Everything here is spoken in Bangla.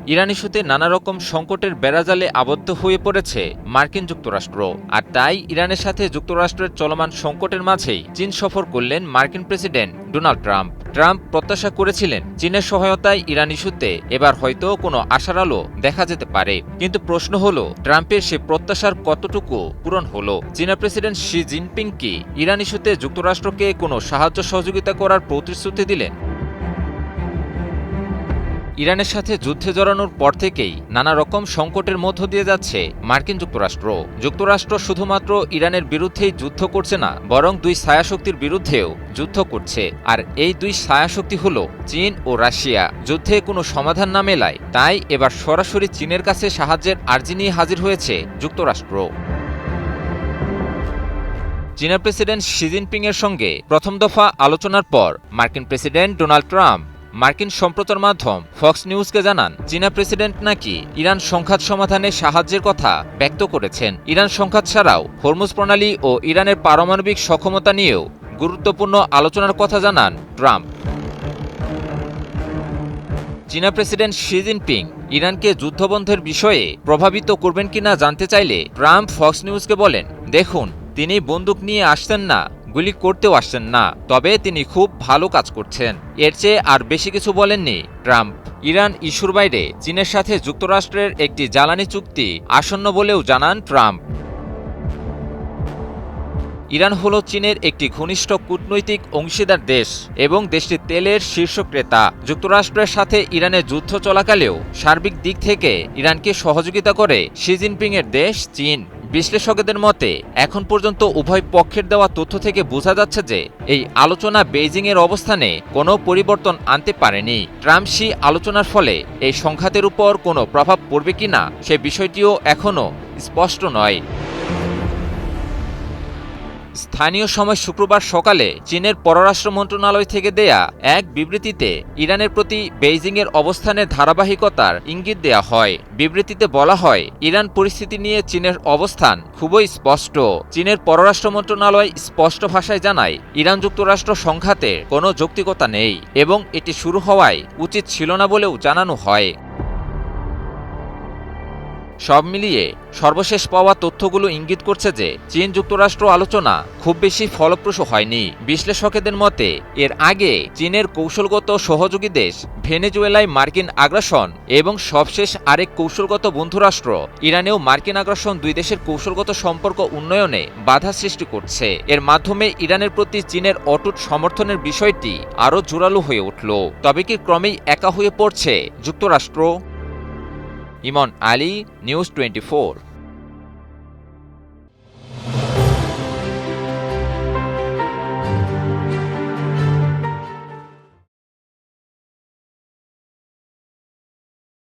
ইরান ইস্যুতে নানা রকম সংকটের বেড়াজালে আবদ্ধ হয়ে পড়েছে মার্কিন যুক্তরাষ্ট্র। আর তাই ইরানের সাথে যুক্তরাষ্ট্রের চলমান সংকটের মাঝেই চীন সফর করলেন মার্কিন প্রেসিডেন্ট ডোনাল্ড ট্রাম্প। ট্রাম্প প্রত্যাশা করেছিলেন চীনের সহায়তায় ইরান ইস্যুতে এবার হয়তো কোনো আশার আলো দেখা যেতে পারে। কিন্তু প্রশ্ন হলো, ট্রাম্পের সে প্রত্যাশার কতটুকু পূরণ হলো? চীনা প্রেসিডেন্ট শি জিনপিং কি ইরান ইস্যুতে যুক্তরাষ্ট্রকে কোনো সাহায্য সহযোগিতা করার প্রতিশ্রুতি দিলেন? ইরানের সাথে যুদ্ধে জড়ানোর পর থেকেই নানা রকম সংকটের মধ্য দিয়ে যাচ্ছে মার্কিন যুক্তরাষ্ট্র। যুক্তরাষ্ট্র শুধুমাত্র ইরানের বিরুদ্ধেই যুদ্ধ করছে না, বরং দুই ছায়াশক্তির বিরুদ্ধেও যুদ্ধ করছে। আর এই দুই ছায়াশক্তি হল চীন ও রাশিয়া। যুদ্ধে কোনো সমাধান না মেলায় তাই এবার সরাসরি চীনের কাছে সাহায্যের আর্জি নিয়ে হাজির হয়েছে যুক্তরাষ্ট্র। চীনা প্রেসিডেন্ট শি জিনপিংয়ের সঙ্গে প্রথম দফা আলোচনার পর মার্কিন প্রেসিডেন্ট ডোনাল্ড ট্রাম্প মার্কিন সম্প্রচার মাধ্যম ফক্স নিউজকে জানান, চীনা প্রেসিডেন্ট নাকি ইরান সংঘাত সমাধানে সাহায্যের কথা ব্যক্ত করেছেন। ইরান সংঘাত ছাড়াও হরমুজ প্রণালী ও ইরানের পারমাণবিক সক্ষমতা নিয়েও গুরুত্বপূর্ণ আলোচনার কথা জানান ট্রাম্প। চীনা প্রেসিডেন্ট শি জিনপিং ইরানকে যুদ্ধবন্ধের বিষয়ে প্রভাবিত করবেন কিনা জানতে চাইলে ট্রাম্প ফক্স নিউজকে বলেন, দেখুন, তিনি বন্দুক নিয়ে আসছেন না, গুলি করতেও আসছেন না, তবে তিনি খুব ভালো কাজ করছেন। এর চেয়ে আর বেশি কিছু বলেননি ট্রাম্প। ইরান ইস্যুর বাইরে চীনের সাথে যুক্তরাষ্ট্রের একটি জ্বালানি চুক্তি আসন্ন বলেও জানান ট্রাম্প। ইরান হল চীনের একটি ঘনিষ্ঠ কূটনৈতিক অংশীদার দেশ এবং দেশটির তেলের শীর্ষ ক্রেতা। যুক্তরাষ্ট্রের সাথে ইরানের যুদ্ধ চলাকালেও সার্বিক দিক থেকে ইরানকে সহযোগিতা করে শি জিনপিংয়ের দেশ চীন। বিশ্লেষকদের মতে এখন পর্যন্ত উভয় পক্ষের দেওয়া তথ্য থেকে বোঝা যাচ্ছে যে এই আলোচনা বেইজিংয়ের অবস্থানে কোনো পরিবর্তন আনতে পারেনি। ট্রাম্প শি আলোচনার ফলে এই সংঘাতের উপর কোনো প্রভাব পড়বে কিনা সে বিষয়টিও এখনও স্পষ্ট নয়। স্থানীয় সময় শুক্রবার সকালে চীনের পররাষ্ট্র মন্ত্রণালয় থেকে দেয়া এক বিবৃতিতে ইরানের প্রতি বেইজিংয়ের অবস্থানের ধারাবাহিকতার ইঙ্গিত দেয়া হয়। বিবৃতিতে বলা হয়, ইরান পরিস্থিতি নিয়ে চীনের অবস্থান খুবই স্পষ্ট। চীনের পররাষ্ট্র মন্ত্রণালয় স্পষ্ট ভাষায় জানায়, ইরান যুক্তরাষ্ট্র সংঘাতে কোনো যৌক্তিকতা নেই এবং এটি শুরু হওয়াই উচিত ছিল না বলেও জানানো হয়। সব মিলিয়ে সর্বশেষ পাওয়া তথ্যগুলো ইঙ্গিত করছে যে চীন যুক্তরাষ্ট্র আলোচনা খুব বেশি ফলপ্রসূ হয়নি। বিশ্লেষকদের মতে এর আগে চীনের কৌশলগত সহযোগী দেশ ভেনেজুয়েলায় মার্কিন আগ্রাসন এবং সবশেষ আরেক কৌশলগত বন্ধুরাষ্ট্র ইরানেও মার্কিন আগ্রাসন দুই দেশের কৌশলগত সম্পর্ক উন্নয়নে বাধা সৃষ্টি করছে। এর মাধ্যমে ইরানের প্রতি চীনের অটুট সমর্থনের বিষয়টি আরও জোরালো হয়ে উঠল। তবে কি ক্রমেই একা হয়ে পড়ছে যুক্তরাষ্ট্র? ইমন আলী, নিউজ 24।